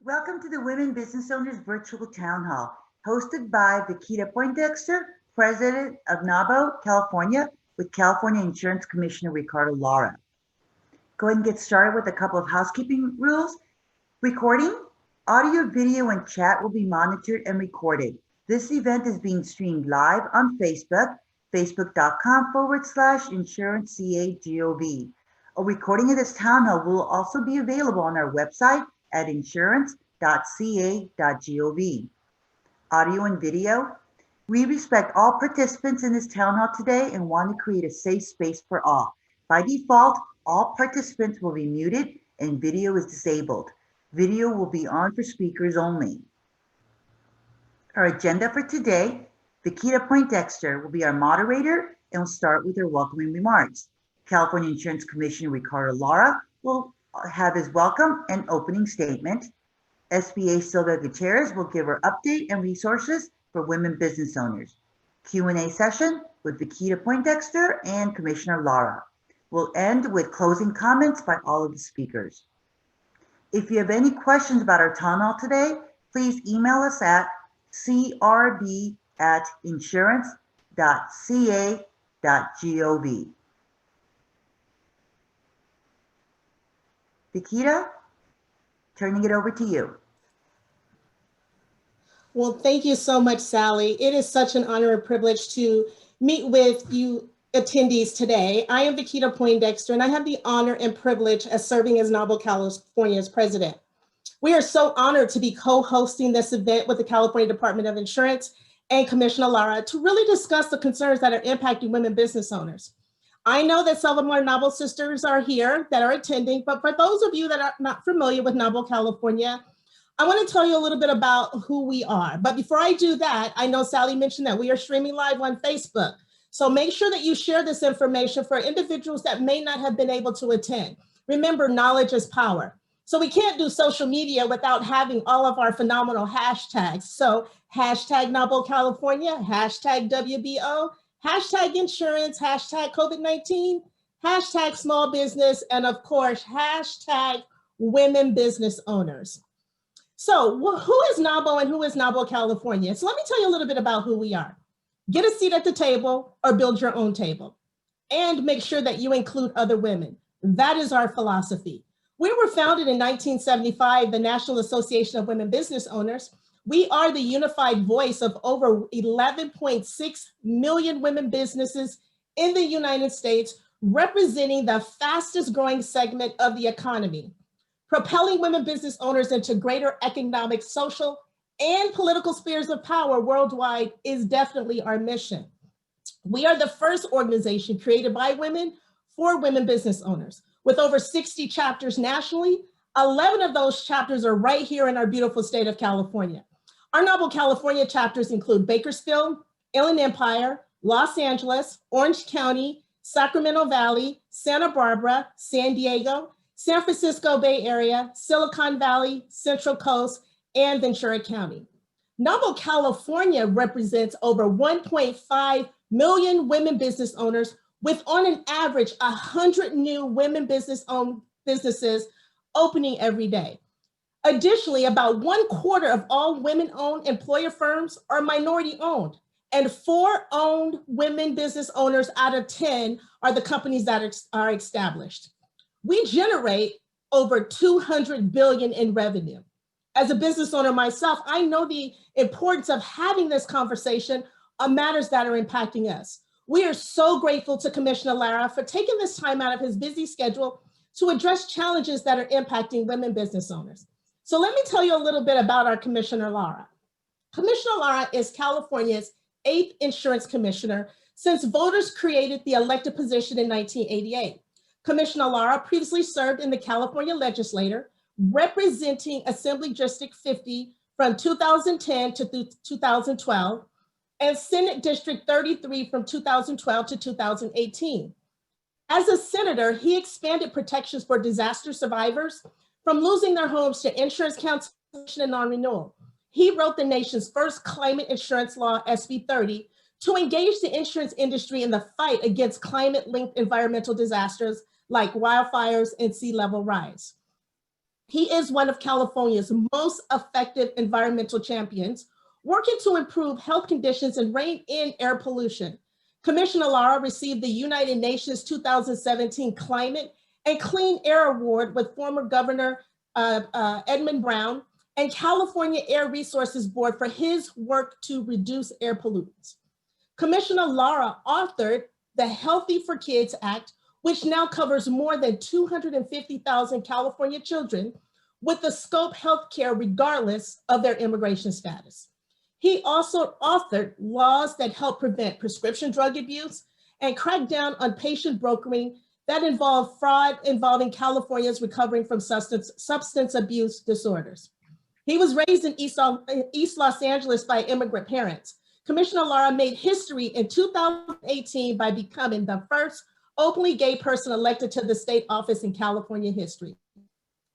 Welcome to the Women Business Owners Virtual Town Hall, hosted by Vikita Poindexter, President of NABO, California, with California Insurance Commissioner Ricardo Lara. Go ahead and get started with a couple of housekeeping rules. Recording, audio, video, and chat will be monitored and recorded. This event is being streamed live on Facebook, facebook.com/insurancecagov. A recording of this town hall will also be available on our website at insurance.ca.gov. Audio and video. We respect all participants in this town hall today and want to create a safe space for all. By default, all participants will be muted and video is disabled. Video will be on for speakers only. Our agenda for today, Vikita Poindexter will be our moderator and will start with her welcoming remarks. California Insurance Commissioner Ricardo Lara will have his welcome and opening statement. SBA Silvia Gutierrez will give her update and resources for women business owners. Q&A session with Vikita Poindexter and Commissioner Lara. We'll end with closing comments by all of the speakers. If you have any questions about our town hall today, please email us at crb@insurance.ca.gov. Vikita, turning it over to you. Well, thank you so much, Sally. It is such an honor and privilege to meet with you attendees today. I am Vikita Poindexter, and I have the honor and privilege of serving as NABO California's president. We are so honored to be co-hosting this event with the California Department of Insurance and Commissioner Lara to really discuss the concerns that are impacting women business owners. I know that some of our NABO sisters are here that are attending, but for those of you that are not familiar with NABO California, I want to tell you a little bit about who we are. But before I do that, I know Sally mentioned that we are streaming live on Facebook. So make sure that you share this information for individuals that may not have been able to attend. Remember, knowledge is power. So we can't do social media without having all of our phenomenal hashtags. So hashtag NABO California, hashtag WBO, hashtag insurance, hashtag COVID-19, hashtag small business, and of course, hashtag women business owners. So who is NABO and who is NABO California? So let me tell you a little bit about who we are. Get a seat at the table or build your own table. And make sure that you include other women. That is our philosophy. We were founded in 1975, the National Association of Women Business Owners. We are the unified voice of over 11.6 million women businesses in the United States, representing the fastest growing segment of the economy. Propelling women business owners into greater economic, social, and political spheres of power worldwide is definitely our mission. We are the first organization created by women for women business owners. With over 60 chapters nationally, 11 of those chapters are right here in our beautiful state of California. Our NABO California chapters include Bakersfield, Inland Empire, Los Angeles, Orange County, Sacramento Valley, Santa Barbara, San Diego, San Francisco Bay Area, Silicon Valley, Central Coast, and Ventura County. NABO California represents over 1.5 million women business owners with on an average 100 new women business-owned businesses opening every day. Additionally, about 1/4 of all women-owned employer firms are minority-owned, and 4 owned women business owners out of 10 are the companies that are established. We generate over $200 billion in revenue. As a business owner myself, I know the importance of having this conversation on matters that are impacting us. We are so grateful to Commissioner Lara for taking this time out of his busy schedule to address challenges that are impacting women business owners. So let me tell you a little bit about our Commissioner Lara. Commissioner Lara is California's 8th insurance commissioner since voters created the elected position in 1988. Commissioner Lara previously served in the California legislature, representing Assembly District 50 from 2010 to 2012, and Senate District 33 from 2012 to 2018. As a senator, he expanded protections for disaster survivors from losing their homes to insurance cancellation and non-renewal. He wrote the nation's first climate insurance law, SB 30, to engage the insurance industry in the fight against climate-linked environmental disasters like wildfires and sea level rise. He is one of California's most effective environmental champions, working to improve health conditions and rein in air pollution. Commissioner Lara received the United Nations 2017 Climate and Clean Air Award with former Governor Edmund Brown and California Air Resources Board for his work to reduce air pollutants. Commissioner Lara authored the Healthy for Kids Act, which now covers more than 250,000 California children with the scope healthcare regardless of their immigration status. He also authored laws that help prevent prescription drug abuse and crack down on patient brokering that involve fraud involving Californians recovering from substance abuse disorders. He was raised in East Los Angeles by immigrant parents. Commissioner Lara made history in 2018 by becoming the first openly gay person elected to the state office in California history.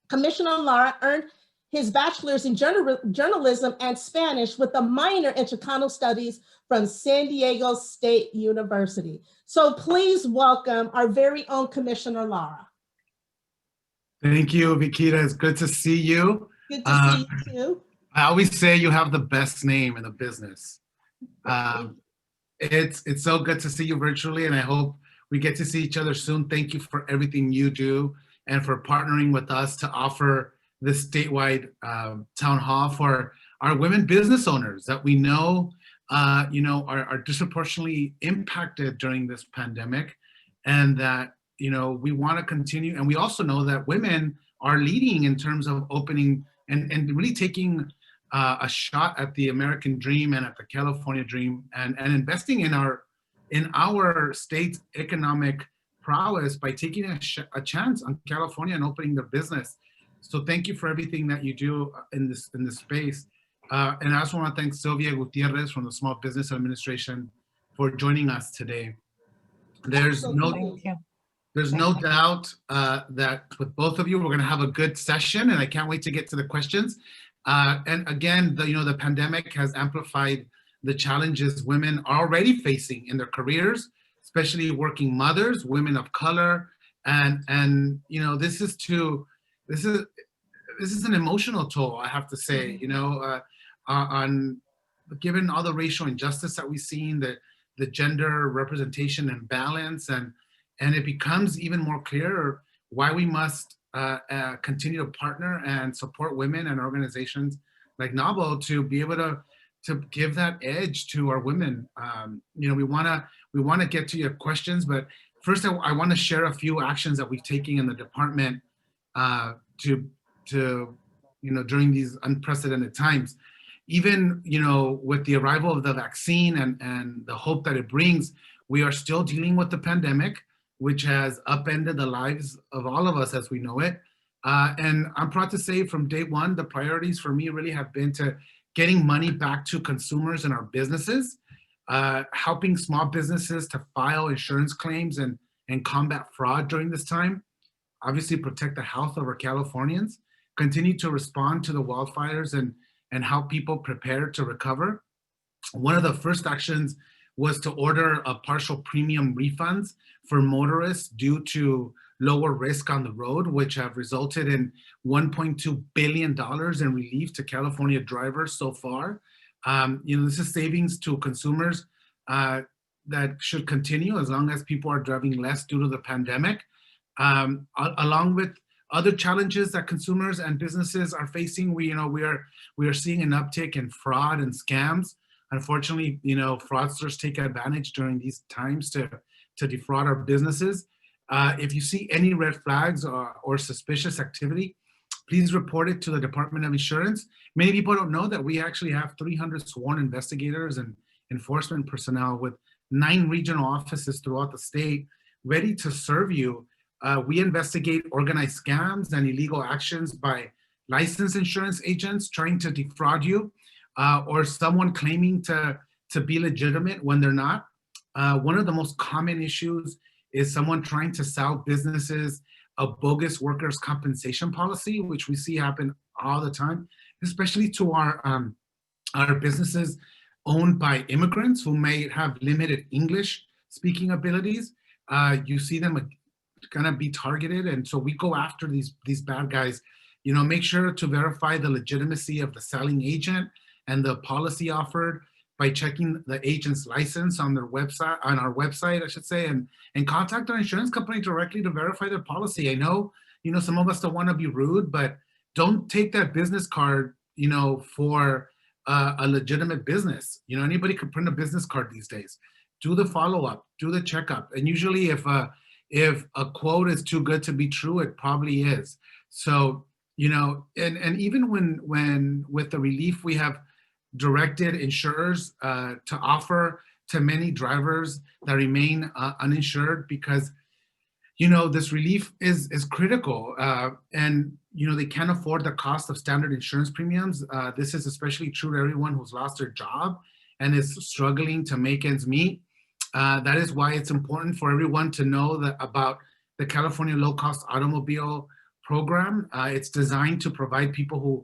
Commissioner Lara earned his bachelor's in journalism and Spanish with a minor in Chicano studies from San Diego State University. So please welcome our very own Commissioner Lara. Thank you, Vikita. It's good to see you. Good to see you too. I always say you have the best name in the business. It's so good to see you virtually, and I hope we get to see each other soon. Thank you for everything you do and for partnering with us to offer this statewide town hall for our women business owners that we know, are disproportionately impacted during this pandemic, and that we want to continue. And we also know that women are leading in terms of opening and really taking a shot at the American dream and at the California dream, and investing in our state's economic prowess by taking a chance on California and opening their business. So thank you for everything that you do in this space. And I also want to thank Sylvia Gutierrez from the Small Business Administration for joining us today. There's no doubt that with both of you, we're going to have a good session, and I can't wait to get to the questions. And again, the pandemic has amplified the challenges women are already facing in their careers, especially working mothers, women of color, and this is an emotional toll, I have to say. On given all the racial injustice that we've seen, the gender representation and balance, and it becomes even more clear why we must continue to partner and support women and organizations like NABO to be able to give that edge to our women. We want to get to your questions, but first I want to share a few actions that we've taken in the department during these unprecedented times. Even with the arrival of the vaccine and the hope that it brings, we are still dealing with the pandemic, which has upended the lives of all of us as we know it. And I'm proud to say from day one, the priorities for me really have been to getting money back to consumers and our businesses, helping small businesses to file insurance claims and combat fraud during this time, obviously protect the health of our Californians, continue to respond to the wildfires and help people prepare to recover. One of the first actions was to order a partial premium refunds for motorists due to lower risk on the road, which have resulted in $1.2 billion in relief to California drivers so far. This is savings to consumers that should continue as long as people are driving less due to the pandemic, along with other challenges that consumers and businesses are facing. We are seeing an uptick in fraud and scams. Unfortunately, fraudsters take advantage during these times to defraud our businesses. If you see any red flags or suspicious activity, please report it to the Department of Insurance. Many people don't know that we actually have 300 sworn investigators and enforcement personnel with 9 regional offices throughout the state ready to serve you. We investigate organized scams and illegal actions by licensed insurance agents trying to defraud you, or someone claiming to be legitimate when they're not. One of the most common issues is someone trying to sell businesses a bogus workers' compensation policy, which we see happen all the time, especially to our businesses owned by immigrants who may have limited English speaking abilities. You see them gonna be targeted, and so we go after these bad guys Make sure to verify the legitimacy of the selling agent and the policy offered by checking the agent's license on their website, on our website, I should say, and contact our insurance company directly to verify their policy. I know, some of us don't want to be rude, but don't take that business card, for a legitimate business. Anybody could print a business card these days. Do the follow-up, do the checkup. And usually if a quote is too good to be true, it probably is. So, and even when with the relief we have directed insurers to offer to many drivers that remain uninsured, because this relief is critical, and they can't afford the cost of standard insurance premiums. This is especially true to everyone who's lost their job and is struggling to make ends meet. That is why it's important for everyone to know about the California Low Cost Automobile Program. It's designed to provide people who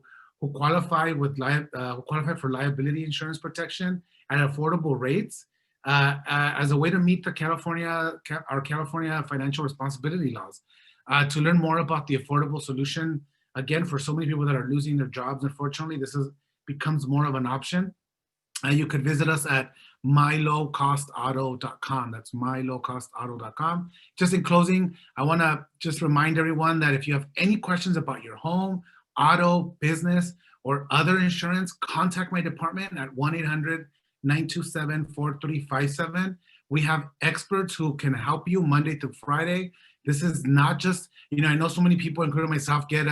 qualify for liability insurance protection at affordable rates, as a way to meet our California financial responsibility laws. To learn more about the affordable solution, again, for so many people that are losing their jobs, unfortunately, this becomes more of an option. You could visit us at mylowcostauto.com. That's mylowcostauto.com. Just in closing, I want to just remind everyone that if you have any questions about your home, auto, business, or other insurance, contact my department at 1-800-927-4357. We have experts who can help you Monday through Friday. This is not just, I know so many people, including myself, get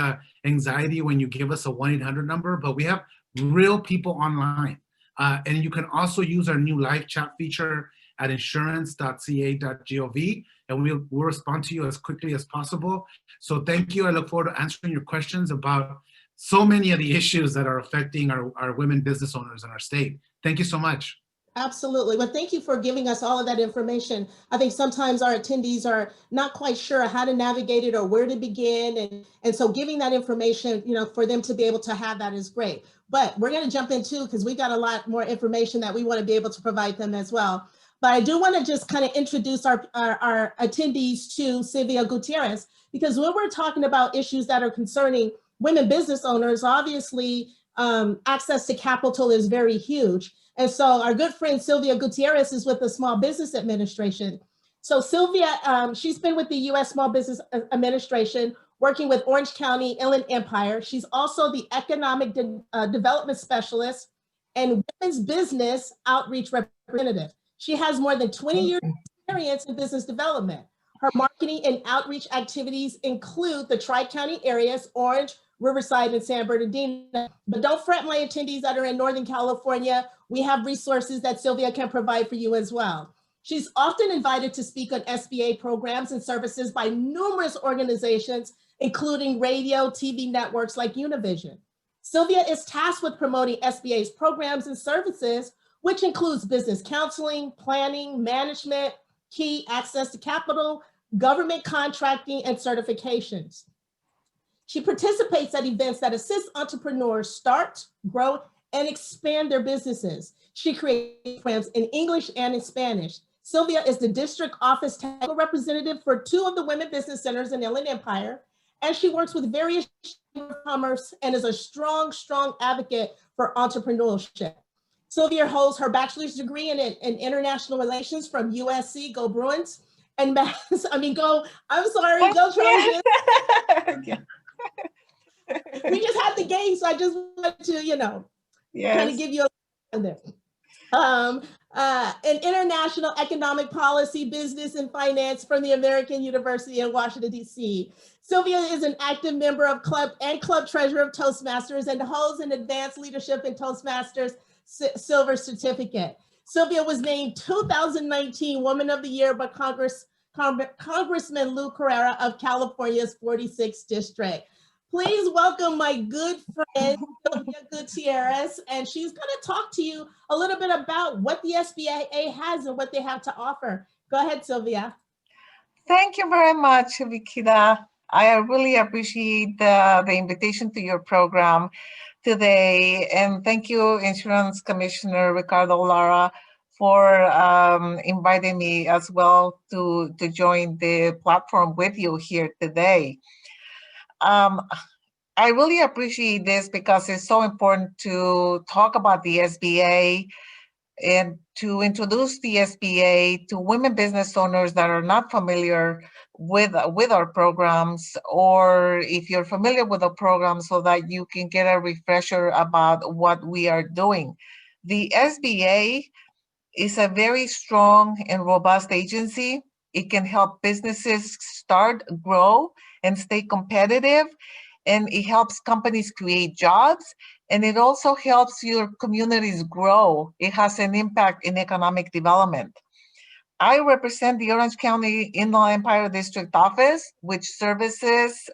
anxiety when you give us a 1-800 number, but we have real people online. And you can also use our new live chat feature at insurance.ca.gov, and we'll respond to you as quickly as possible. So thank you. I look forward to answering your questions about so many of the issues that are affecting our women business owners in our state. Thank you so much. Absolutely. Well, thank you for giving us all of that information. I think sometimes our attendees are not quite sure how to navigate it or where to begin. And so giving that information, for them to be able to have that is great. But we're going to jump into, because we've got a lot more information that we want to be able to provide them as well. But I do want to just kind of introduce our attendees to Sylvia Gutierrez, because when we're talking about issues that are concerning women business owners, obviously access to capital is very huge. And so our good friend Sylvia Gutierrez is with the Small Business Administration. So Sylvia, she's been with the U.S. Small Business Administration, working with Orange County, Inland Empire. She's also the Economic Development Specialist and Women's Business Outreach Representative. She has more than 20 years of experience in business development. Her marketing and outreach activities include the Tri-County areas, Orange, Riverside, and San Bernardino. But don't fret, my attendees that are in Northern California. We have resources that Sylvia can provide for you as well. She's often invited to speak on SBA programs and services by numerous organizations, including radio, TV networks like Univision. Sylvia is tasked with promoting SBA's programs and services, which includes business counseling, planning, management, key access to capital, government contracting, and certifications. She participates at events that assist entrepreneurs start, grow, and expand their businesses. She creates programs in English and in Spanish. Sylvia is the district office technical representative for 2 of the women business centers in Inland Empire, and she works with various chambers of commerce and is a strong advocate for entrepreneurship. Sylvia holds her bachelor's degree in international relations from USC, go Bruins, and go Trojans. We just had the game, so I just wanted to, kind of give you a there. In international economic policy, business, and finance from the American University in Washington, D.C. Sylvia is an active member of club treasurer of Toastmasters and holds an advanced leadership in Toastmasters Silver Certificate. Sylvia was named 2019 Woman of the Year by Congressman Lou Carrera of California's 46th District. Please welcome my good friend, Sylvia Gutierrez, and she's going to talk to you a little bit about what the SBA has and what they have to offer. Go ahead, Sylvia. Thank you very much, Vikita. I really appreciate the invitation to your program today. And thank you, Insurance Commissioner Ricardo Lara, for inviting me as well to join the platform with you here today. I really appreciate this because it's so important to talk about the SBA and to introduce the SBA to women business owners that are not familiar with our programs, or if you're familiar with the program, so that you can get a refresher about what we are doing. The SBA is a very strong and robust agency. It can help businesses start, grow, and stay competitive. And it helps companies create jobs. And it also helps your communities grow. It has an impact in economic development. I represent the Orange County Inland Empire District Office, which services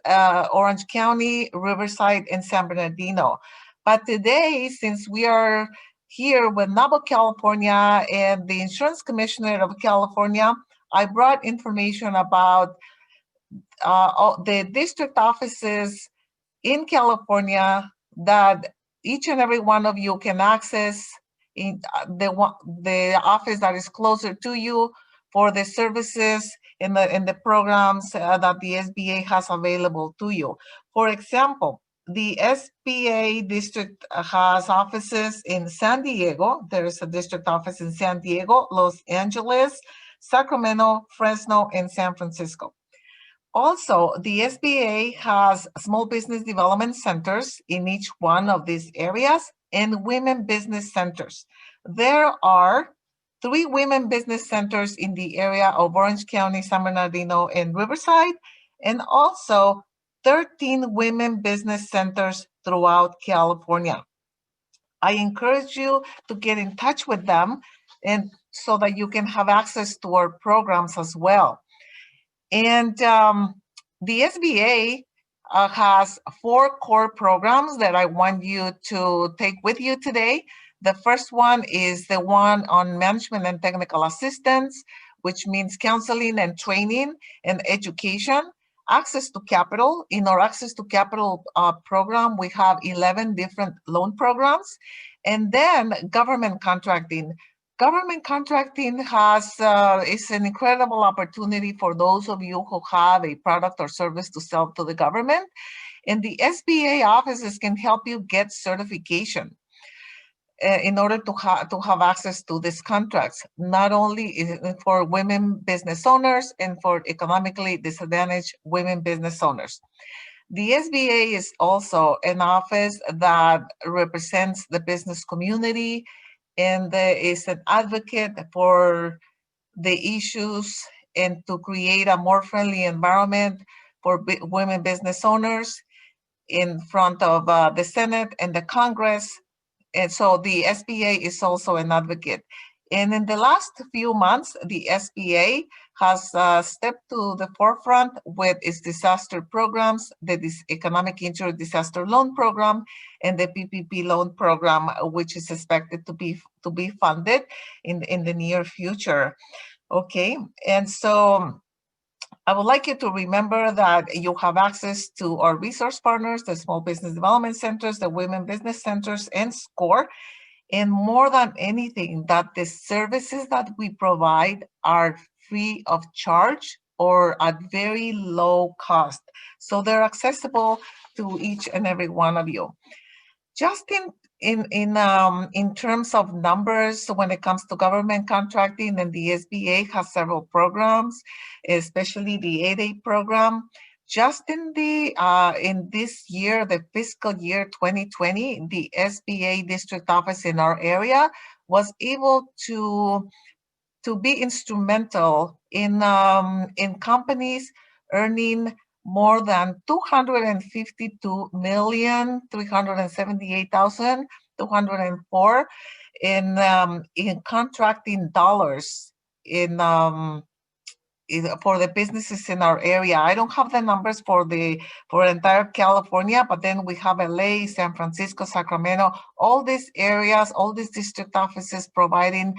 Orange County, Riverside, and San Bernardino. But today, since we are here with NABO California and the Insurance Commissioner of California, I brought information about the district offices in California that each and every one of you can access in the office that is closer to you for the services and the programs that the SBA has available to you. For example, the SBA district has offices in San Diego. There is a district office in San Diego, Los Angeles, Sacramento, Fresno, and San Francisco. Also, the SBA has small business development centers in each one of these areas and women business centers. There are 3 women business centers in the area of Orange County, San Bernardino, and Riverside, and also 13 women business centers throughout California. I encourage you to get in touch with them, and so that you can have access to our programs as well. And the SBA has 4 core programs that I want you to take with you today. The first one is the one on management and technical assistance, which means counseling and training and education. Access to capital. In our Access to Capital program, we have 11 different loan programs. And then government contracting. Government contracting is an incredible opportunity for those of you who have a product or service to sell to the government. And the SBA offices can help you get certification in order to have access to these contracts, not only for women business owners and for economically disadvantaged women business owners. The SBA is also an office that represents the business community and is an advocate for the issues and to create a more friendly environment for women business owners in front of the Senate and the Congress. And so the SBA is also an advocate. And in the last few months, the SBA has stepped to the forefront with its disaster programs, the Economic Injury Disaster Loan Program, and the PPP loan program, which is expected to be funded in the near future. Okay, and so I would like you to remember that you have access to our resource partners, the Small Business Development Centers, the Women Business Centers, and SCORE. And more than anything, that the services that we provide are free of charge or at very low cost. So they're accessible to each and every one of you. Just in terms of numbers, when it comes to government contracting, and the SBA has several programs, especially the 8A program. Just in this year, the fiscal year 2020, the SBA district office in our area was able to be instrumental in companies earning more than $252,378,204 in contracting dollars for the businesses in our area. I don't have the numbers for entire California, but then we have LA, San Francisco, Sacramento, all these areas, all these district offices providing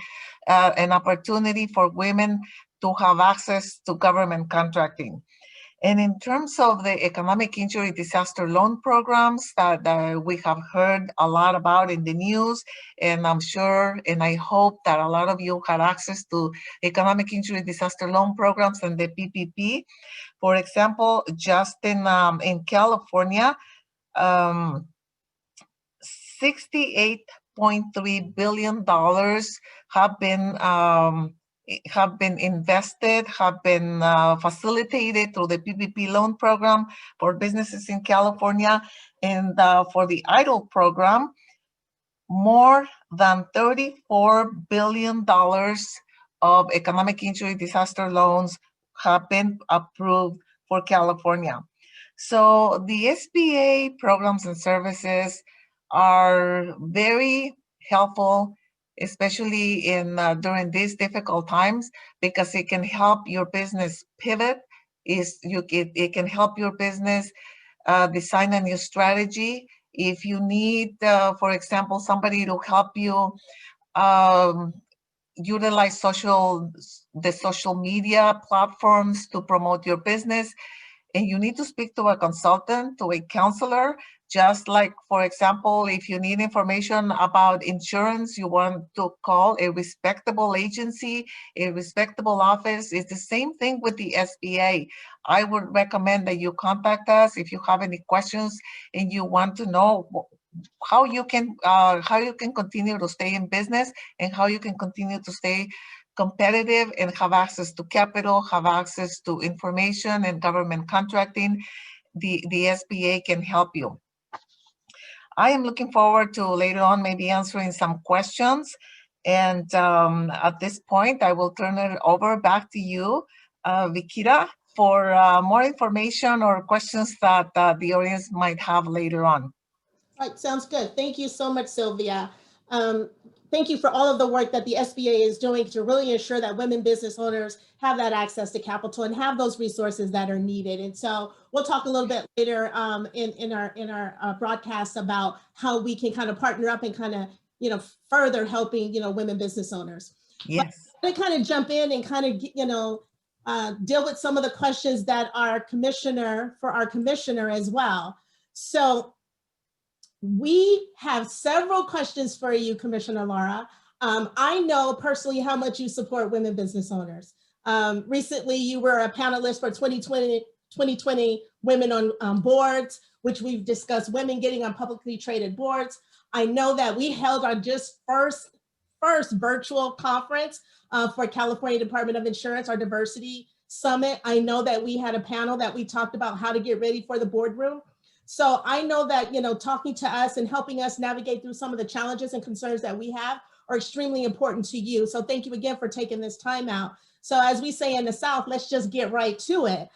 an opportunity for women to have access to government contracting. And in terms of the Economic Injury Disaster Loan programs that we have heard a lot about in the news, and I'm sure and I hope that a lot of you had access to Economic Injury Disaster Loan programs and the PPP. For example, just in California, $68.3 billion have been invested, have been facilitated through the PPP loan program for businesses in California. And for the EIDL program, more than $34 billion of economic injury disaster loans have been approved for California. So the SBA programs and services are very helpful, especially in during these difficult times, because it can help your business pivot. It can help your business design a new strategy. If you need, for example, somebody to help you utilize the social media platforms to promote your business, and you need to speak to a consultant, to a counselor, just like, for example, if you need information about insurance, you want to call a respectable agency, a respectable office. It's the same thing with the SBA. I would recommend that you contact us if you have any questions and you want to know how you can continue to stay in business and how you can continue to stay competitive and have access to capital, have access to information and government contracting. The SBA can help you. I am looking forward to later on maybe answering some questions. And at this point, I will turn it over back to you, Vikita, for more information or questions that the audience might have later on. All right, sounds good. Thank you so much, Sylvia. Thank you for all of the work that the SBA is doing to really ensure that women business owners have that access to capital and have those resources that are needed. And so we'll talk a little bit later in our broadcast about how we can kind of partner up and kind of, further helping, women business owners. Yes. But to kind of jump in and kind of, deal with some of the questions that our commissioner as well. So we have several questions for you, Commissioner Laura. I know personally how much you support women business owners. Recently, you were a panelist for 2020 Women on Boards, which we've discussed women getting on publicly traded boards. I know that we held our just first virtual conference for California Department of Insurance, our diversity summit. I know that we had a panel that we talked about how to get ready for the boardroom. So I know that, talking to us and helping us navigate through some of the challenges and concerns that we have are extremely important to you. So thank you again for taking this time out. So as we say in the South, let's just get right to it.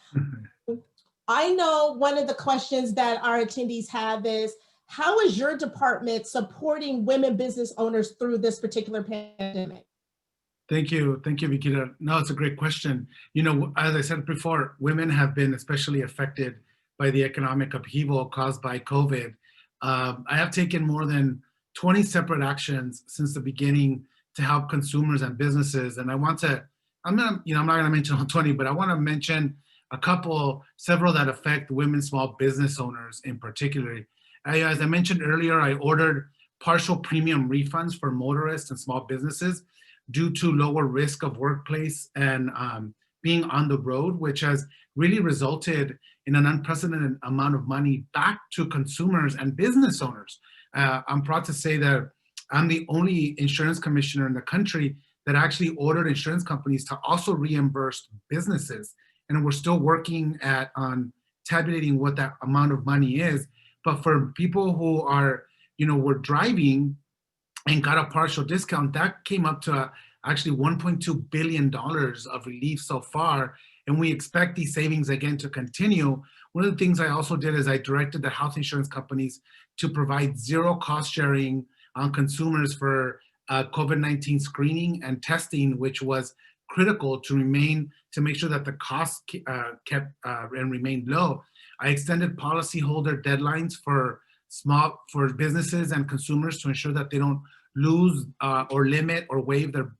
I know one of the questions that our attendees have is, how is your department supporting women business owners through this particular pandemic? Thank you, Vikita. No, it's a great question. As I said before, women have been especially affected by the economic upheaval caused by COVID. I have taken more than 20 separate actions since the beginning to help consumers and businesses. And I'm not gonna mention all 20, but I wanna mention several that affect women small business owners in particular. As I mentioned earlier, I ordered partial premium refunds for motorists and small businesses due to lower risk of workplace and being on the road, which has really resulted in an unprecedented amount of money back to consumers and business owners. I'm proud to say that I'm the only insurance commissioner in the country that actually ordered insurance companies to also reimburse businesses. And we're still working on tabulating what that amount of money is. But for people who were driving and got a partial discount, that came up to actually $1.2 billion of relief so far. And we expect these savings again to continue. One of the things I also did is I directed the health insurance companies to provide zero cost sharing on consumers for COVID-19 screening and testing, which was critical to make sure that the costs kept and remained low. I extended policyholder deadlines for businesses and consumers to ensure that they don't lose or limit or waive their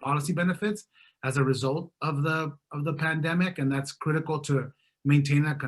policy benefits as a result of the pandemic, and that's critical to maintain that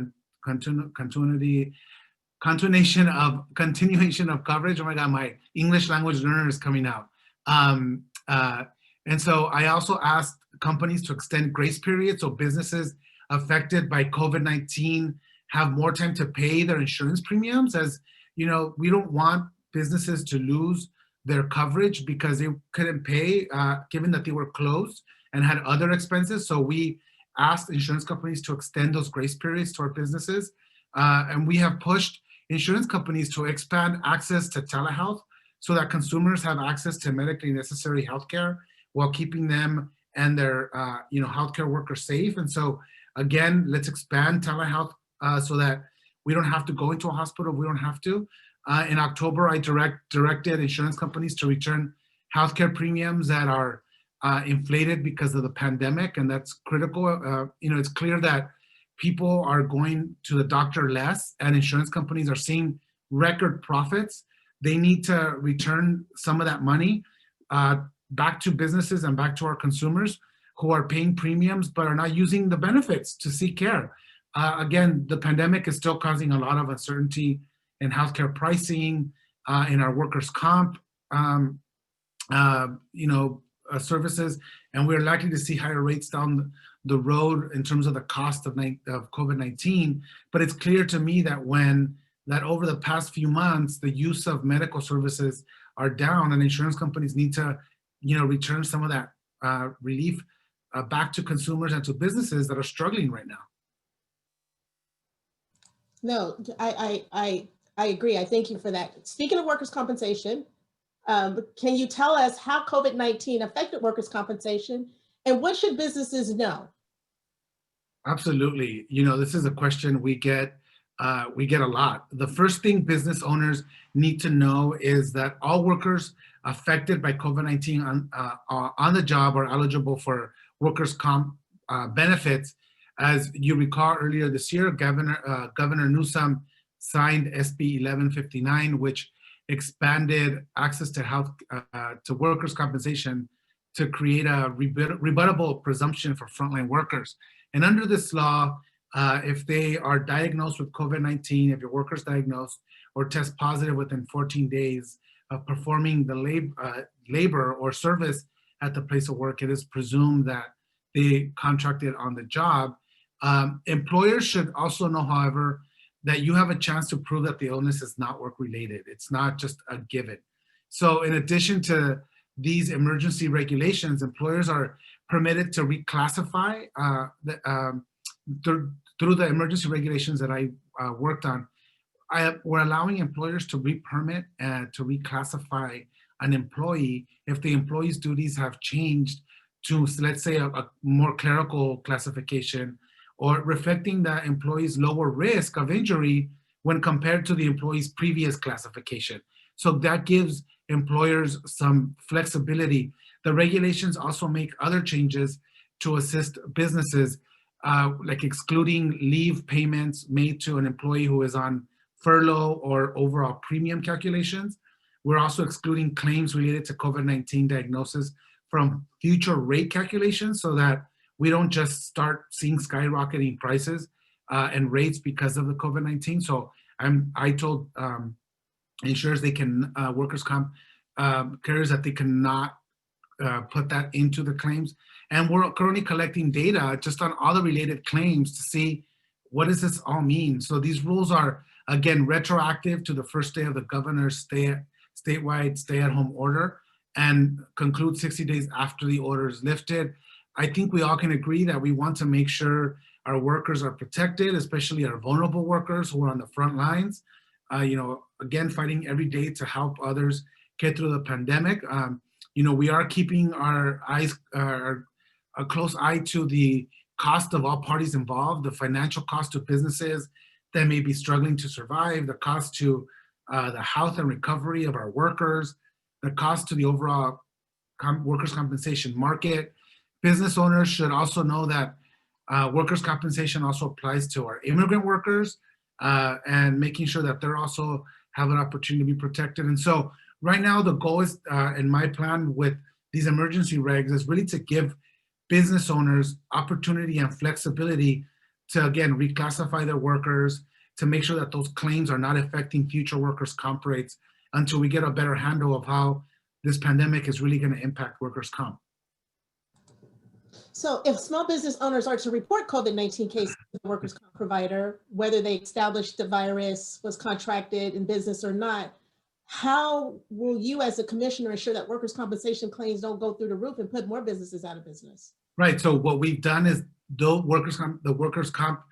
continuation of coverage. Oh my God, my English language learner is coming out. And so I also asked companies to extend grace periods so businesses affected by COVID-19 have more time to pay their insurance premiums. As you know, we don't want businesses to lose their coverage because they couldn't pay, given that they were closed and had other expenses. So we asked insurance companies to extend those grace periods to our businesses. And we have pushed insurance companies to expand access to telehealth so that consumers have access to medically necessary healthcare while keeping them and their healthcare workers safe. And so again, let's expand telehealth so that we don't have to go into a hospital if we don't have to. In October, I directed insurance companies to return healthcare premiums that are inflated because of the pandemic, and that's critical. It's clear that people are going to the doctor less, and insurance companies are seeing record profits. They need to return some of that money back to businesses and back to our consumers who are paying premiums but are not using the benefits to seek care. Again, the pandemic is still causing a lot of uncertainty in healthcare pricing, in our workers' comp, services, and we're likely to see higher rates down the road in terms of the cost of COVID-19. But it's clear to me that over the past few months, the use of medical services are down, and insurance companies need to, return some of that relief back to consumers and to businesses that are struggling right now. No, I agree. I thank you for that. Speaking of workers' compensation, can you tell us how COVID-19 affected workers' compensation and what should businesses know? Absolutely. This is a question we get a lot. The first thing business owners need to know is that all workers affected by COVID-19 on the job are eligible for workers' comp benefits. As you recall, earlier this year, Governor Newsom signed SB 1159, which expanded access to health to workers' compensation to create a rebuttable presumption for frontline workers. And under this law, if they are diagnosed with COVID-19, if your worker's diagnosed or test positive within 14 days of performing the labor or service at the place of work, it is presumed that they contracted on the job. Employers should also know, however, that you have a chance to prove that the illness is not work-related. It's not just a given. So in addition to these emergency regulations, employers are permitted to reclassify through the emergency regulations that I worked on. We're allowing employers to re-permit and to reclassify an employee if the employee's duties have changed to, let's say, a more clerical classification, or reflecting the employee's lower risk of injury when compared to the employee's previous classification. So that gives employers some flexibility. The regulations also make other changes to assist businesses, like excluding leave payments made to an employee who is on furlough or overall premium calculations. We're also excluding claims related to COVID-19 diagnosis from future rate calculations so that we don't just start seeing skyrocketing prices and rates because of the COVID-19. So I told insurers they can, workers' comp carriers, that they cannot put that into the claims. And we're currently collecting data just on all the related claims to see what does this all mean. So these rules are, again, retroactive to the first day of the governor's statewide stay-at-home order and conclude 60 days after the order is lifted. I think we all can agree that we want to make sure our workers are protected, especially our vulnerable workers who are on the front lines, again, fighting every day to help others get through the pandemic. We are keeping our eyes, a close eye to the cost of all parties involved, the financial cost to businesses that may be struggling to survive, the cost to the health and recovery of our workers, the cost to the overall workers' compensation market. Business owners should also know that workers' compensation also applies to our immigrant workers and making sure that they're also have an opportunity to be protected. And so right now the goal is, in my plan with these emergency regs, is really to give business owners opportunity and flexibility to, again, reclassify their workers, to make sure that those claims are not affecting future workers' comp rates until we get a better handle of how this pandemic is really going to impact workers' comp. So if small business owners are to report COVID-19 cases to the workers' comp provider, whether they established the virus was contracted in business or not, how will you as a commissioner ensure that workers' compensation claims don't go through the roof and put more businesses out of business? Right. So what we've done is the workers' comp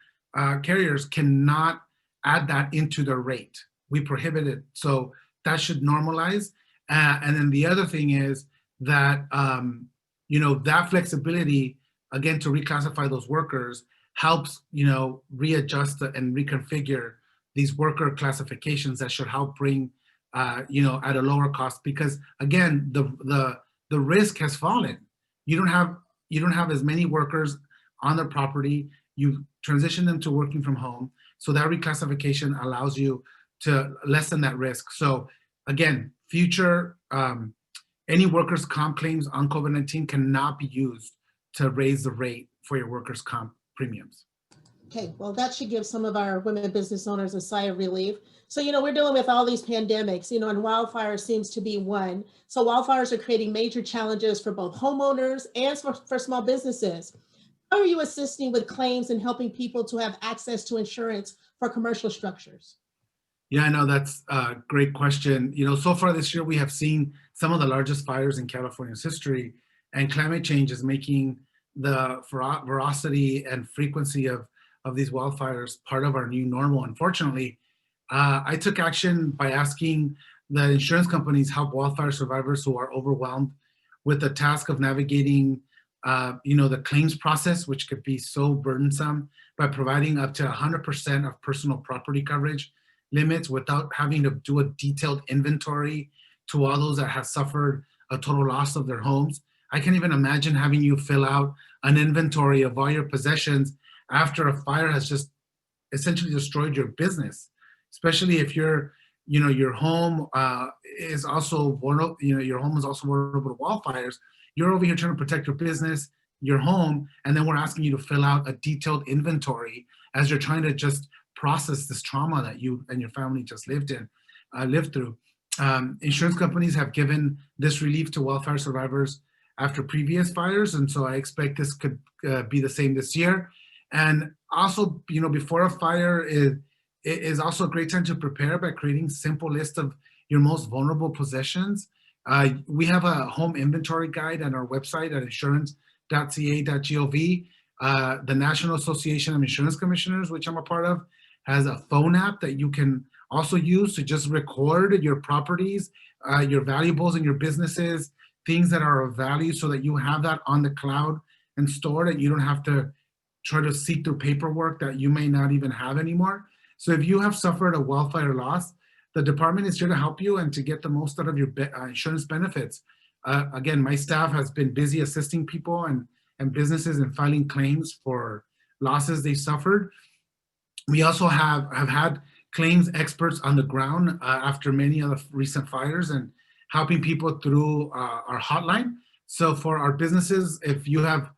carriers cannot add that into their rate. We prohibit it. So that should normalize. And then the other thing is that that flexibility, again, to reclassify those workers helps readjust and reconfigure these worker classifications that should help bring at a lower cost, because again the risk has fallen. You don't have as many workers on the property. You transition them to working from home, so that reclassification allows you to lessen that risk. So again, future any workers' comp claims on COVID-19 cannot be used to raise the rate for your workers' comp premiums. Okay, well, that should give some of our women business owners a sigh of relief. So, we're dealing with all these pandemics, and wildfire seems to be one. So wildfires are creating major challenges for both homeowners and for small businesses. How are you assisting with claims and helping people to have access to insurance for commercial structures? Yeah, I know, that's a great question. So far this year, we have seen some of the largest fires in California's history, and climate change is making the ferocity and frequency of these wildfires part of our new normal, unfortunately. I took action by asking the insurance companies help wildfire survivors who are overwhelmed with the task of navigating the claims process, which could be so burdensome, by providing up to 100% of personal property coverage limits without having to do a detailed inventory to all those that have suffered a total loss of their homes. I can't even imagine having you fill out an inventory of all your possessions after a fire has just essentially destroyed your business, especially if your home is also vulnerable. Your home is also vulnerable to wildfires. You're over here trying to protect your business, your home, and then we're asking you to fill out a detailed inventory as you're trying to just process this trauma that you and your family just lived through. Insurance companies have given this relief to wildfire survivors after previous fires, and so I expect this could be the same this year. And also, before a fire is also a great time to prepare by creating simple list of your most vulnerable possessions. We have a home inventory guide on our website at insurance.ca.gov. The National Association of Insurance Commissioners, which I'm a part of, has a phone app that you can also use to just record your properties, your valuables and your businesses, things that are of value, so that you have that on the cloud and stored, and you don't have to try to seek through paperwork that you may not even have anymore. So if you have suffered a wildfire loss, the department is here to help you and to get the most out of your insurance benefits. Again, my staff has been busy assisting people and businesses in filing claims for losses they suffered. We also have had claims experts on the ground after many of the recent fires and helping people through our hotline. So for our businesses, if you have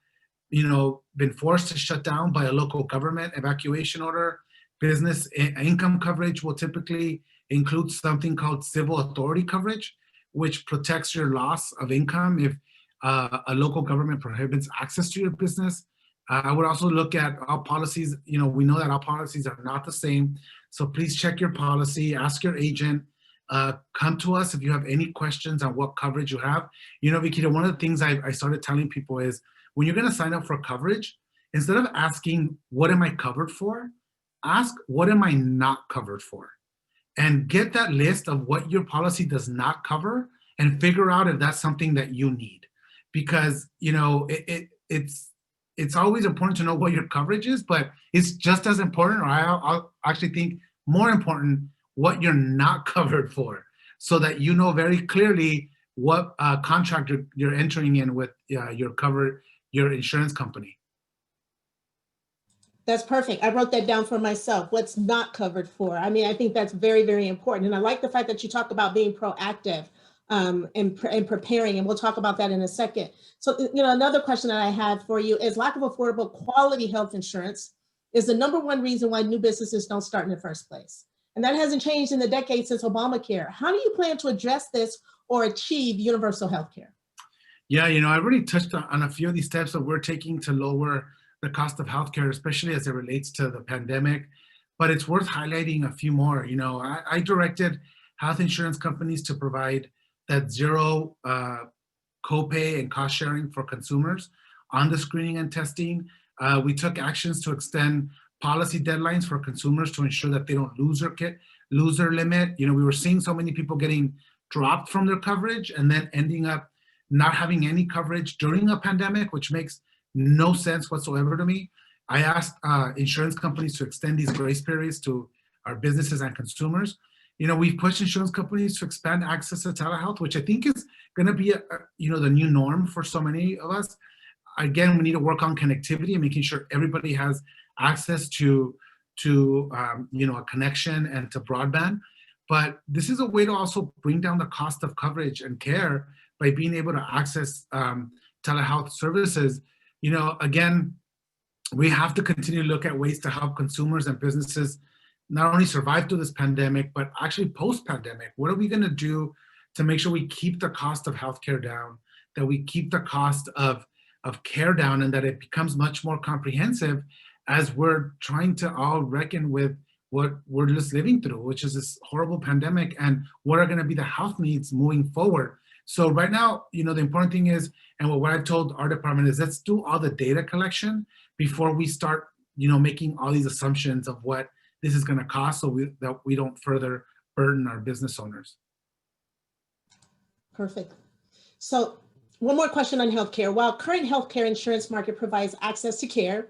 been forced to shut down by a local government evacuation order, business income coverage will typically include something called civil authority coverage, which protects your loss of income if a local government prohibits access to your business. I would also look at all policies. We know that all policies are not the same, so please check your policy, ask your agent, come to us if you have any questions on what coverage you have. Vikita, one of the things I started telling people is, when you're going to sign up for coverage, instead of asking, what am I covered for? Ask, what am I not covered for? And get that list of what your policy does not cover and figure out if that's something that you need. Because, it's always important to know what your coverage is, but it's just as important, or I'll actually think more important, what you're not covered for, so that you know very clearly what contract you're entering in with your insurance company. That's perfect. I wrote that down for myself. What's not covered for? I think that's very, very important. And I like the fact that you talk about being proactive and preparing, and we'll talk about that in a second. So, another question that I have for you is, lack of affordable quality health insurance is the #1 reason why new businesses don't start in the first place. And that hasn't changed in the decades since Obamacare. How do you plan to address this or achieve universal health care? Yeah, I already touched on a few of these steps that we're taking to lower the cost of healthcare, especially as it relates to the pandemic. But it's worth highlighting a few more. I directed health insurance companies to provide that zero copay and cost sharing for consumers on the screening and testing. We took actions to extend policy deadlines for consumers to ensure that they don't lose their limit. We were seeing so many people getting dropped from their coverage and then ending up not having any coverage during a pandemic, which makes no sense whatsoever to me. I asked insurance companies to extend these grace periods to our businesses and consumers. We've pushed insurance companies to expand access to telehealth, which I think is going to be, the new norm for so many of us. Again, we need to work on connectivity and making sure everybody has access to a connection and to broadband. But this is a way to also bring down the cost of coverage and care by being able to access telehealth services. Again, we have to continue to look at ways to help consumers and businesses not only survive through this pandemic, but actually post-pandemic. What are we going to do to make sure we keep the cost of healthcare down, that we keep the cost of care down, and that it becomes much more comprehensive as we're trying to all reckon with what we're just living through, which is this horrible pandemic, and what are going to be the health needs moving forward. So right now, the important thing is, and what I've told our department is, let's do all the data collection before we start, making all these assumptions of what this is going to cost, so that we don't further burden our business owners. Perfect. So one more question on healthcare. While current healthcare insurance market provides access to care,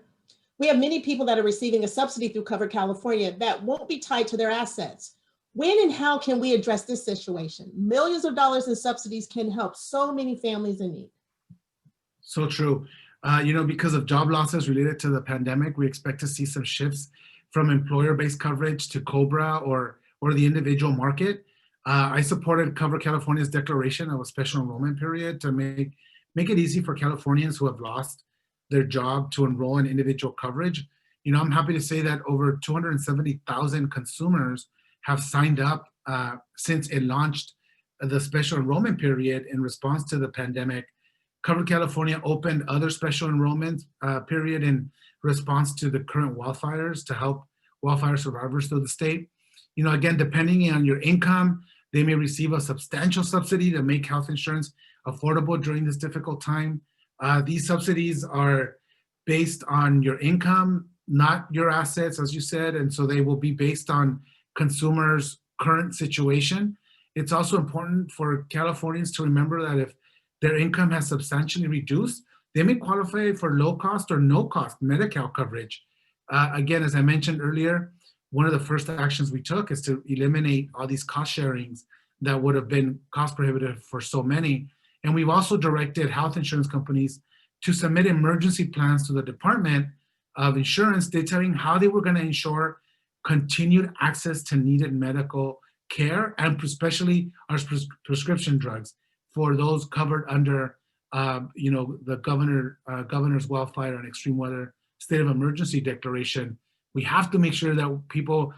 we have many people that are receiving a subsidy through Cover California that won't be tied to their assets. When and how can we address this situation? Millions of dollars in subsidies can help so many families in need. So true. Because of job losses related to the pandemic, we expect to see some shifts from employer-based coverage to COBRA or the individual market. I supported Cover California's declaration of a special enrollment period to make it easy for Californians who have lost their job to enroll in individual coverage. I'm happy to say that over 270,000 consumers have signed up since it launched the special enrollment period in response to the pandemic. Cover California opened other special enrollment period in response to the current wildfires to help wildfire survivors through the state. Again, depending on your income, they may receive a substantial subsidy to make health insurance affordable during this difficult time. These subsidies are based on your income, not your assets, as you said, and so they will be based on consumers' current situation. It's also important for Californians to remember that if their income has substantially reduced, they may qualify for low cost or no cost Medi-Cal coverage. Again, as I mentioned earlier, one of the first actions we took is to eliminate all these cost sharings that would have been cost prohibitive for so many. And we've also directed health insurance companies to submit emergency plans to the Department of Insurance detailing how they were going to ensure continued access to needed medical care, and especially our prescription drugs for those covered under the governor's wildfire and extreme weather state of emergency declaration. We have to make sure that people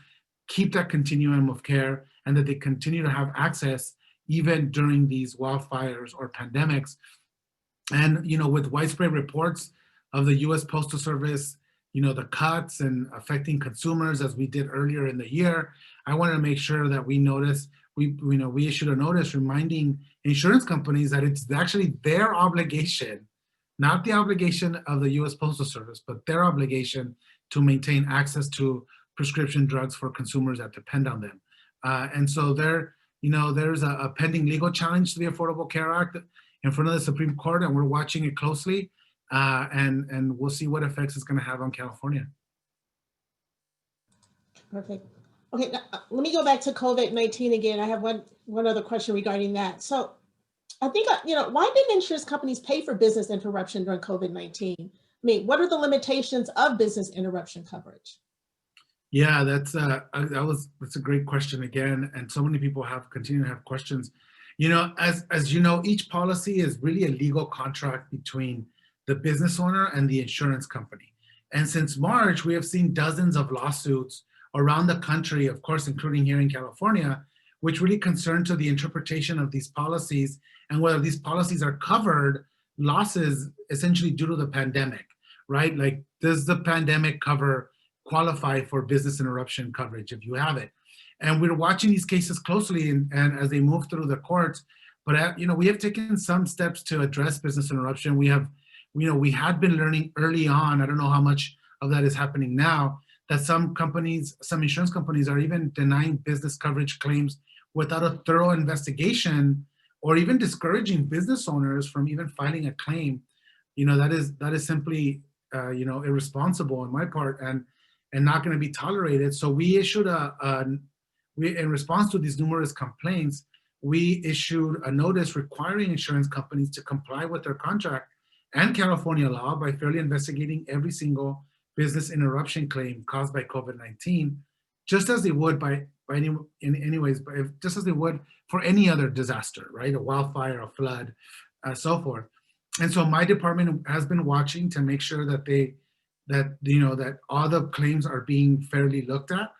keep that continuum of care and that they continue to have access even during these wildfires or pandemics. And with widespread reports of the U.S. Postal Service, the cuts and affecting consumers as we did earlier in the year, I wanted to make sure that we issued a notice reminding insurance companies that it's actually their obligation, not the obligation of the U.S. Postal Service, but their obligation to maintain access to prescription drugs for consumers that depend on them. And so there's a pending legal challenge to the Affordable Care Act in front of the Supreme Court, and we're watching it closely, and we'll see what effects it's going to have on California. Perfect. Okay, now, let me go back to COVID-19 again. I have one other question regarding that. So I think, why didn't insurance companies pay for business interruption during COVID-19? I mean, what are the limitations of business interruption coverage? Yeah, that's a great question again, and so many people continue to have questions. As you know, each policy is really a legal contract between the business owner and the insurance company. And since March, we have seen dozens of lawsuits around the country, of course, including here in California, which really concern to the interpretation of these policies and whether these policies are covered losses essentially due to the pandemic, right? Like, does the pandemic cover qualify for business interruption coverage if you have it? And we're watching these cases closely and as they move through the courts. But we have taken some steps to address business interruption. We had been learning early on, I don't know how much of that is happening now, that some insurance companies are even denying business coverage claims without a thorough investigation, or even discouraging business owners from even filing a claim. That is simply irresponsible on my part and not going to be tolerated. So we issued in response to these numerous complaints, we issued a notice requiring insurance companies to comply with their contract and California law by fairly investigating every single business interruption claim caused by COVID-19, just as they would just as they would for any other disaster, right? A wildfire, a flood, so forth. And so my department has been watching to make sure that all the claims are being fairly looked at.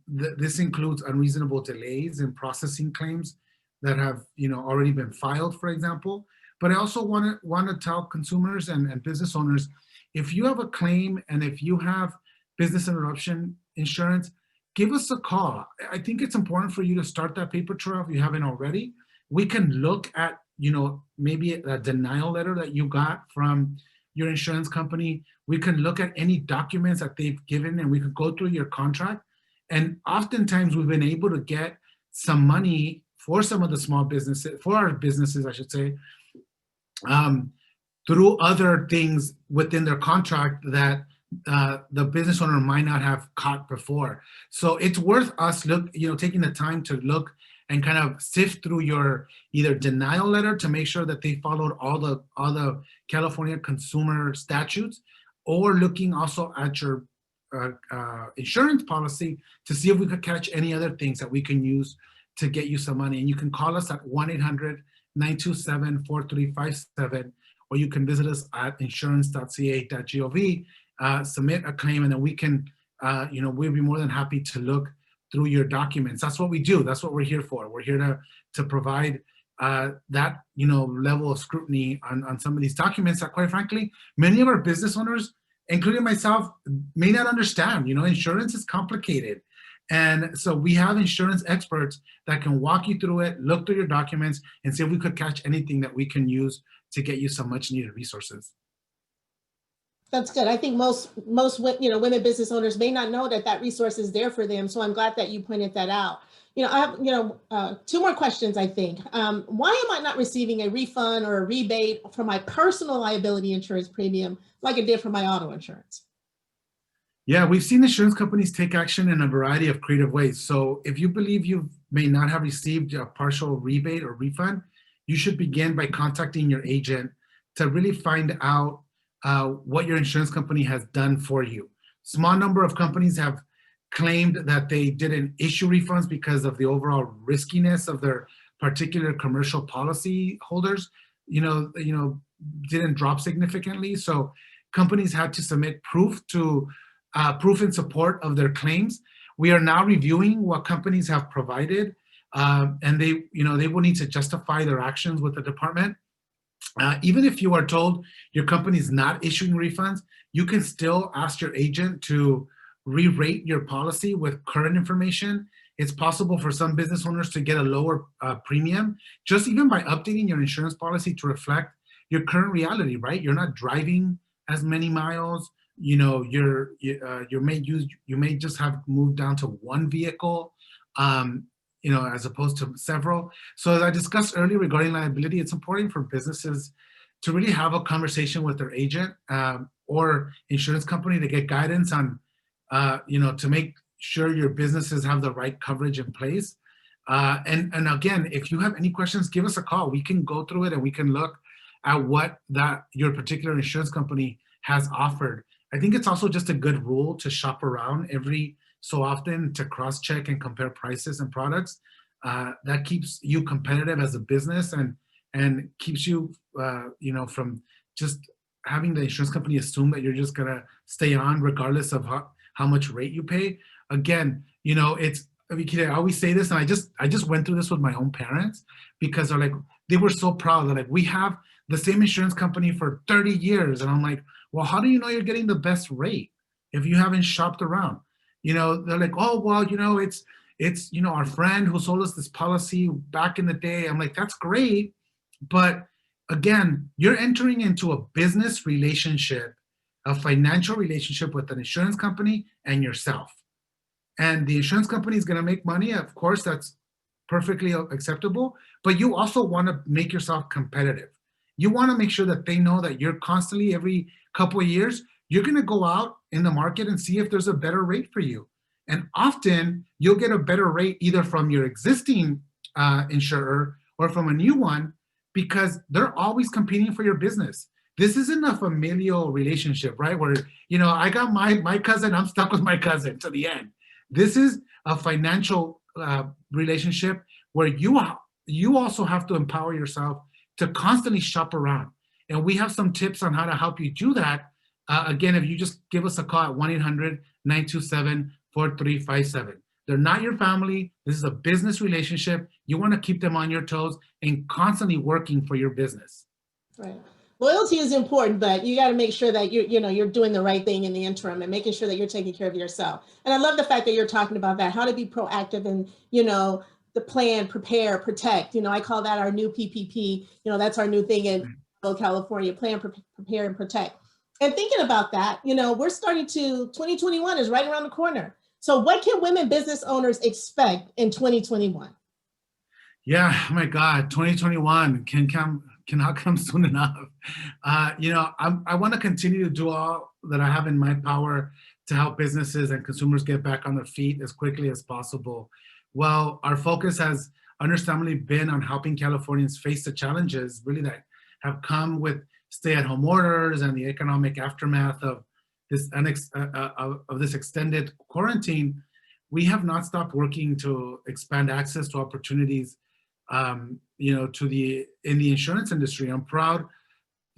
This includes unreasonable delays in processing claims that have already been filed, for example. But I also want to tell consumers and business owners, if you have a claim and if you have business interruption insurance, give us a call. I think it's important for you to start that paper trail if you haven't already. We can look at maybe a denial letter that you got from your insurance company. We can look at any documents that they've given, and we could go through your contract. And oftentimes we've been able to get some money for some of the small businesses, for our businesses, I should say, through other things within their contract that the business owner might not have caught before. So it's worth us taking the time to look and kind of sift through your either denial letter to make sure that they followed all the California consumer statutes, or looking also at your insurance policy to see if we could catch any other things that we can use to get you some money. And you can call us at 1-800-927-4357, or you can visit us at insurance.ca.gov, submit a claim, and then we can, we'll be more than happy to look through your documents. That's what we do. That's what we're here for. We're here to provide that, level of scrutiny on some of these documents that, quite frankly, many of our business owners, including myself, may not understand. Insurance is complicated. And so we have insurance experts that can walk you through it, look through your documents, and see if we could catch anything that we can use to get you some much needed resources. That's good. I think most women business owners may not know that resource is there for them. So I'm glad that you pointed that out. I have two more questions, I think. Why am I not receiving a refund or a rebate for my personal liability insurance premium like I did for my auto insurance? Yeah, we've seen insurance companies take action in a variety of creative ways. So if you believe you may not have received a partial rebate or refund, you should begin by contacting your agent to really find out what your insurance company has done for you. Small number of companies have claimed that they didn't issue refunds because of the overall riskiness of their particular commercial policy holders, didn't drop significantly. So companies had to submit proof in support of their claims. We are now reviewing what companies have provided, and they will need to justify their actions with the department. Even if you are told your company is not issuing refunds, you can still ask your agent to re-rate your policy with current information. It's possible for some business owners to get a lower premium, just even by updating your insurance policy to reflect your current reality, right? You're not driving as many miles. You may just have moved down to one vehicle, as opposed to several. So as I discussed earlier regarding liability, it's important for businesses to really have a conversation with their agent or insurance company to get guidance on, to make sure your businesses have the right coverage in place. And again, if you have any questions, give us a call. We can go through it and we can look at what your particular insurance company has offered. I think it's also just a good rule to shop around every so often to cross-check and compare prices and products. That keeps you competitive as a business and keeps you, from just having the insurance company assume that you're just gonna stay on regardless of how much rate you pay. Again, it's Vikita, I always say this, and I just went through this with my own parents, because they're like, they were so proud. They're like, we have the same insurance company for 30 years. And I'm like, well, how do you know you're getting the best rate if you haven't shopped around? They're like, oh, well, it's our friend who sold us this policy back in the day. I'm like, that's great. But again, you're entering into a business relationship, a financial relationship with an insurance company and yourself. And the insurance company is going to make money. Of course, that's perfectly acceptable. But you also want to make yourself competitive. You want to make sure that they know that you're constantly, every couple of years, you're going to go out in the market and see if there's a better rate for you. And often you'll get a better rate either from your existing insurer or from a new one, because they're always competing for your business. This isn't a familial relationship, right? Where, I got my cousin, I'm stuck with my cousin to the end. This is a financial relationship where you also have to empower yourself to constantly shop around. And we have some tips on how to help you do that. Again, if you just give us a call at 1-800-927-4357. They're not your family. This is a business relationship. You want to keep them on your toes and constantly working for your business. Right. Loyalty is important, but you got to make sure that you're doing the right thing in the interim and making sure that you're taking care of yourself. And I love the fact that you're talking about that, how to be proactive and, the plan, prepare, protect. I call that our new PPP. That's our new thing in California, plan, prepare, and protect. And thinking about that, we're starting 2021 is right around the corner. So what can women business owners expect in 2021? Yeah, oh my God, 2021 cannot come soon enough. I want to continue to do all that I have in my power to help businesses and consumers get back on their feet as quickly as possible. Well, our focus has understandably been on helping Californians face the challenges really that have come with stay-at-home orders and the economic aftermath of this extended quarantine. We have not stopped working to expand access to opportunities in the insurance industry. I'm proud,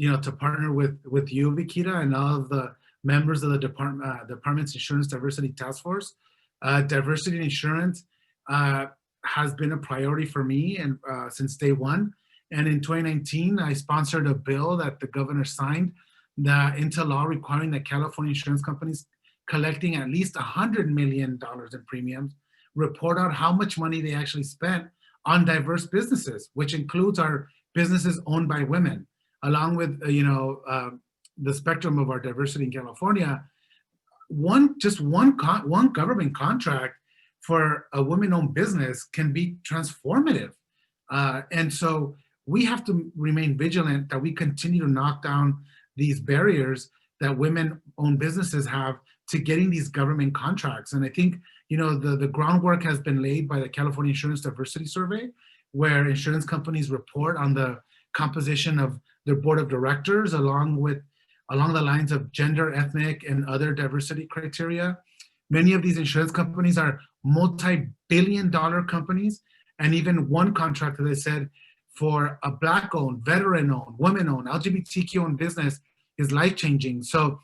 to partner with you, Vikita, and all of the members of the department's Insurance Diversity Task Force. Diversity in insurance has been a priority for me and since day one. And in 2019, I sponsored a bill that the governor signed into law, requiring that California insurance companies collecting at least $100 million in premiums report out how much money they actually spent on diverse businesses, which includes our businesses owned by women, along with the spectrum of our diversity in California. One government contract for a women-owned business can be transformative, and so we have to remain vigilant that we continue to knock down these barriers that women-owned businesses have to getting these government contracts. And I think the groundwork has been laid by the California Insurance Diversity Survey, where insurance companies report on the composition of their board of directors along the lines of gender, ethnic, and other diversity criteria. Many of these insurance companies are multi-billion-dollar companies, and even one contract, as I said, for a Black-owned, veteran-owned, women-owned, LGBTQ-owned business is life-changing. So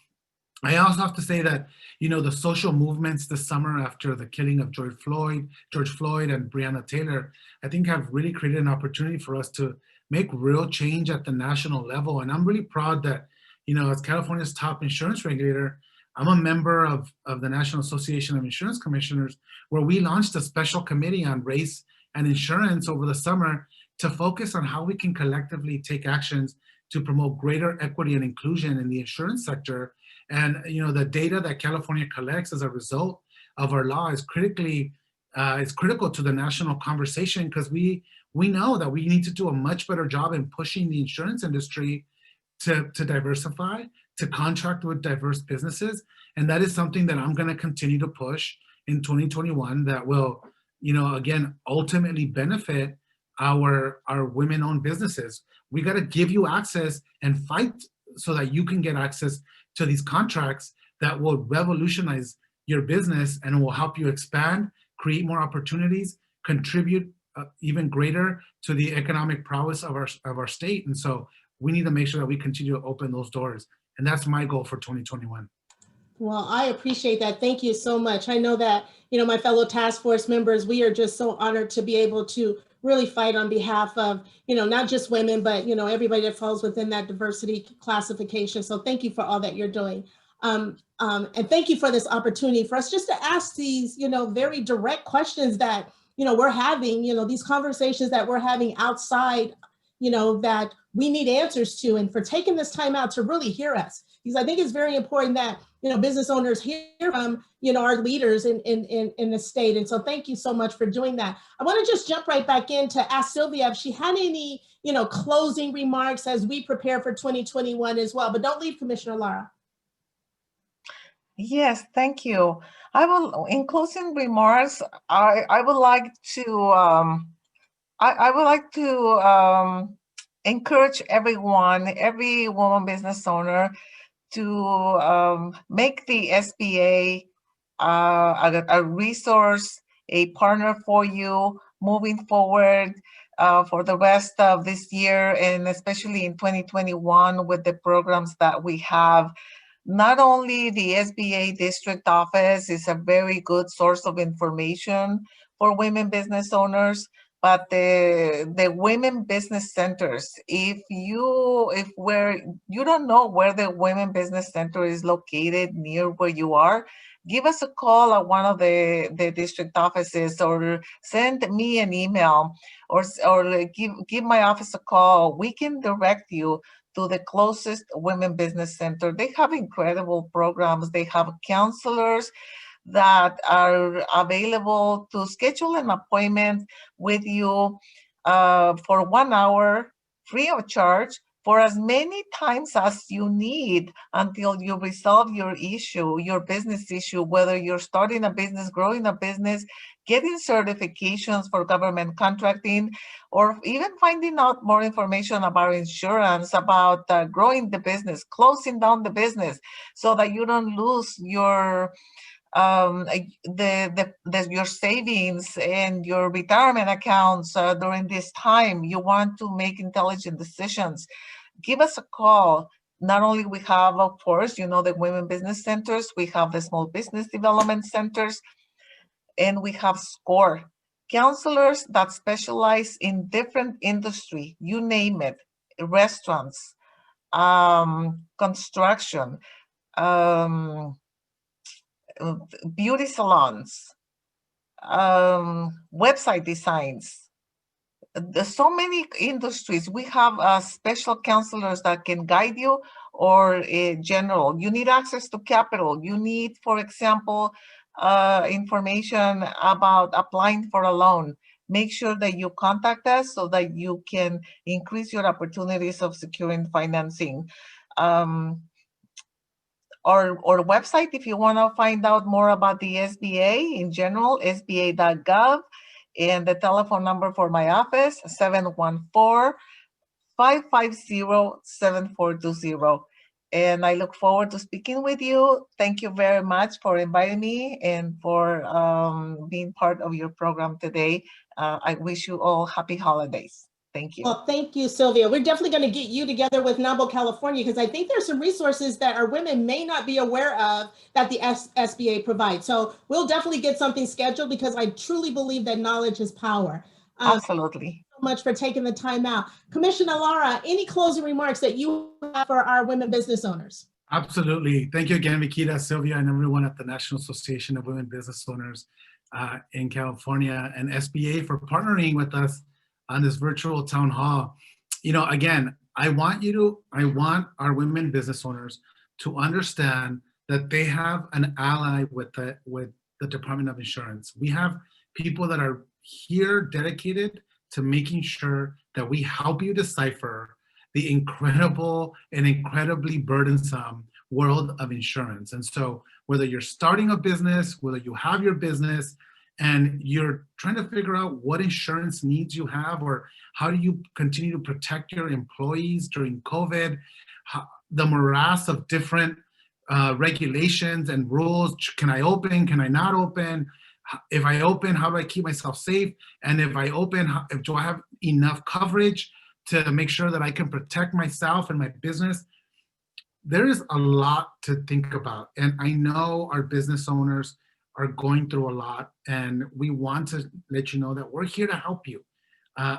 I also have to say that, the social movements this summer after the killing of George Floyd and Breonna Taylor, I think have really created an opportunity for us to make real change at the national level. And I'm really proud that, as California's top insurance regulator, I'm a member of the National Association of Insurance Commissioners, where we launched a special committee on race and insurance over the summer to focus on how we can collectively take actions to promote greater equity and inclusion in the insurance sector. And the data that California collects as a result of our law is critical to the national conversation, because we know that we need to do a much better job in pushing the insurance industry to diversify, to contract with diverse businesses. And that is something that I'm going to continue to push in 2021 that will, again, ultimately benefit our women-owned businesses. We got to give you access and fight so that you can get access to these contracts that will revolutionize your business and will help you expand, create more opportunities, contribute even greater to the economic prowess of our state. And so we need to make sure that we continue to open those doors. And that's my goal for 2021. Well, I appreciate that. Thank you so much. I know that, my fellow task force members, we are just so honored to be able to really fight on behalf of, not just women, but, everybody that falls within that diversity classification. So thank you for all that you're doing. And thank you for this opportunity for us just to ask these, very direct questions that, we're having, these conversations that we're having outside, that we need answers to, and for taking this time out to really hear us. Because I think it's very important that, business owners hear from, our leaders in the state. And so thank you so much for doing that. I want to just jump right back in to ask Sylvia if she had any, closing remarks as we prepare for 2021 as well. But don't leave, Commissioner Lara. Yes, thank you. I will, in closing remarks, I would like to encourage everyone, every woman business owner, to make the SBA a resource, a partner for you moving forward for the rest of this year, and especially in 2021 with the programs that we have. Not only the SBA district office is a very good source of information for women business owners, but the women business centers, if you don't know where the women business center is located near where you are, give us a call at one of the district offices, or send me an email, or give my office a call. We can direct you to the closest women business center. They have incredible programs. They have counselors that are available to schedule an appointment with you for 1 hour, free of charge, for as many times as you need until you resolve your issue, your business issue, whether you're starting a business, growing a business, getting certifications for government contracting, or even finding out more information about insurance, about growing the business, closing down the business, so that you don't lose your your savings and your retirement accounts during this time. You want to make intelligent decisions. Give us a call. Not only we have, of course, the women business centers, we have the small business development centers, and we have SCORE, counselors that specialize in different industry, you name it, restaurants, construction, beauty salons, website designs. There's so many industries. We have special counselors that can guide you, or general. You need access to capital. You need, for example, information about applying for a loan. Make sure that you contact us so that you can increase your opportunities of securing financing. Our website, if you want to find out more about the SBA in general, sba.gov, and the telephone number for my office, 714-550-7420. And I look forward to speaking with you. Thank you very much for inviting me and for being part of your program today. I wish you all happy holidays. Thank you. Well, thank you, Sylvia. We're definitely going to get you together with NAMBO California, because I think there's some resources that our women may not be aware of that the SBA provides. So we'll definitely get something scheduled, because I truly believe that knowledge is power. Absolutely. Thank you so much for taking the time out. Commissioner Lara, any closing remarks that you have for our women business owners? Absolutely. Thank you again, Vikita, Sylvia, and everyone at the National Association of Women Business Owners in California, and SBA for partnering with us on this virtual town hall. Again, I want our women business owners to understand that they have an ally with the Department of Insurance. We have people that are here dedicated to making sure that we help you decipher the incredible and incredibly burdensome world of insurance. And so whether you're starting a business, whether you have your business, and you're trying to figure out what insurance needs you have, or how do you continue to protect your employees during COVID, the morass of different regulations and rules. Can I open? Can I not open? If I open, how do I keep myself safe? And if I open, do I have enough coverage to make sure that I can protect myself and my business? there is a lot to think about. And I know our business owners are going through a lot, and we want to let you know that we're here to help you.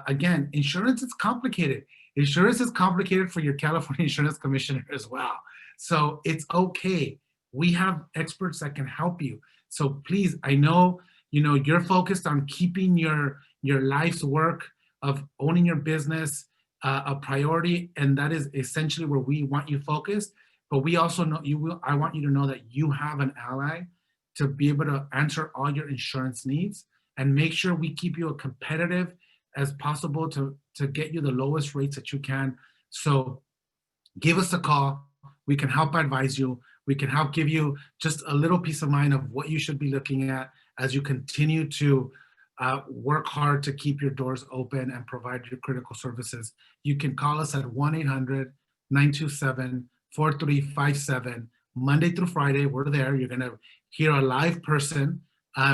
Again, insurance is complicated. Insurance is complicated for your California Insurance Commissioner as well. So it's okay. We have experts that can help you. So please, I know, you're focused on keeping your life's work of owning your business a priority, and that is essentially where we want you focused. But we also know I want you to know that you have an ally to be able to answer all your insurance needs and make sure we keep you as competitive as possible to get you the lowest rates that you can. So give us a call. We can help advise you. We can help give you just a little peace of mind of what you should be looking at as you continue to work hard to keep your doors open and provide your critical services. You can call us at 1-800-927-4357. Monday through Friday, we're there. You're gonna hear a live person.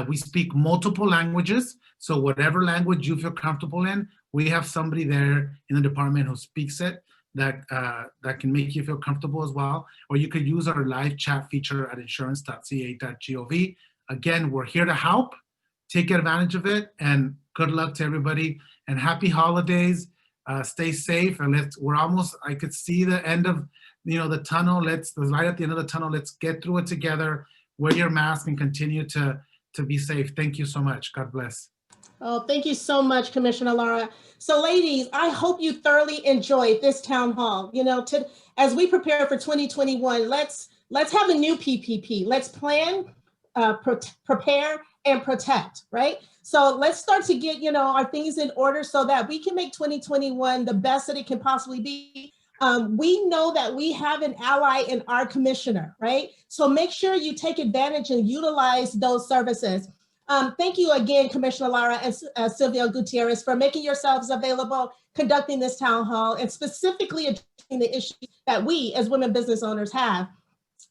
We speak multiple languages, so whatever language you feel comfortable in, we have somebody there in the department who speaks it that can make you feel comfortable as well. Or you could use our live chat feature at insurance.ca.gov. Again, we're here to help. Take advantage of it, and good luck to everybody, and happy holidays. Stay safe, and we're almost, I could see the end of the tunnel. The light at the end of the tunnel. Let's get through it together. Wear your mask and continue to be safe. Thank you so much. God bless. Oh, thank you so much, Commissioner Lara. So ladies, I hope you thoroughly enjoyed this town hall. As we prepare for 2021, let's have a new PPP. Let's plan, prepare, and protect, right? So let's start to get, our things in order so that we can make 2021 the best that it can possibly be. We know that we have an ally in our commissioner, right? So make sure you take advantage and utilize those services. Thank you again, Commissioner Lara and Sylvia Gutierrez, for making yourselves available, conducting this town hall, and specifically addressing the issues that we as women business owners have.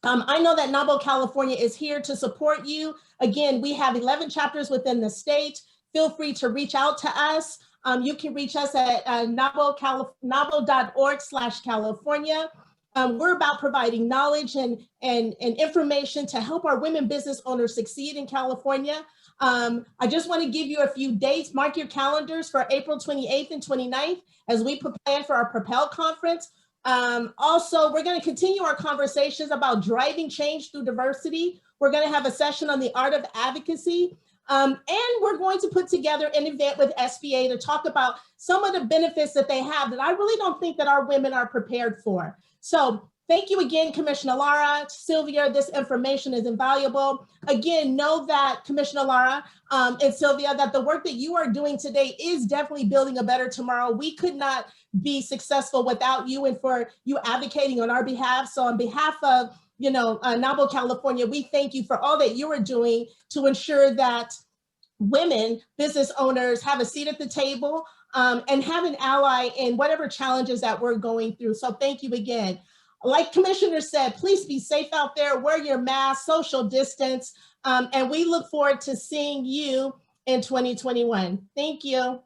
I know that NABO California is here to support you. Again, we have 11 chapters within the state. Feel free to reach out to us. You can reach us at nabo.org/California. We're about providing knowledge and information to help our women business owners succeed in California. I just want to give you a few dates. Mark your calendars for April 28th and 29th as we plan for our Propel conference. Also, we're going to continue our conversations about driving change through diversity. We're going to have a session on the art of advocacy. And we're going to put together an event with SBA to talk about some of the benefits that they have that I really don't think that our women are prepared for. So thank you again, Commissioner Lara, Sylvia. This information is invaluable. Again, know that Commissioner Lara and Sylvia, that the work that you are doing today is definitely building a better tomorrow. We could not be successful without you and for you advocating on our behalf. So on behalf of NABO California, we thank you for all that you are doing to ensure that women business owners have a seat at the table and have an ally in whatever challenges that we're going through. So thank you again. Like Commissioner said, please be safe out there, wear your mask, social distance, and we look forward to seeing you in 2021. Thank you.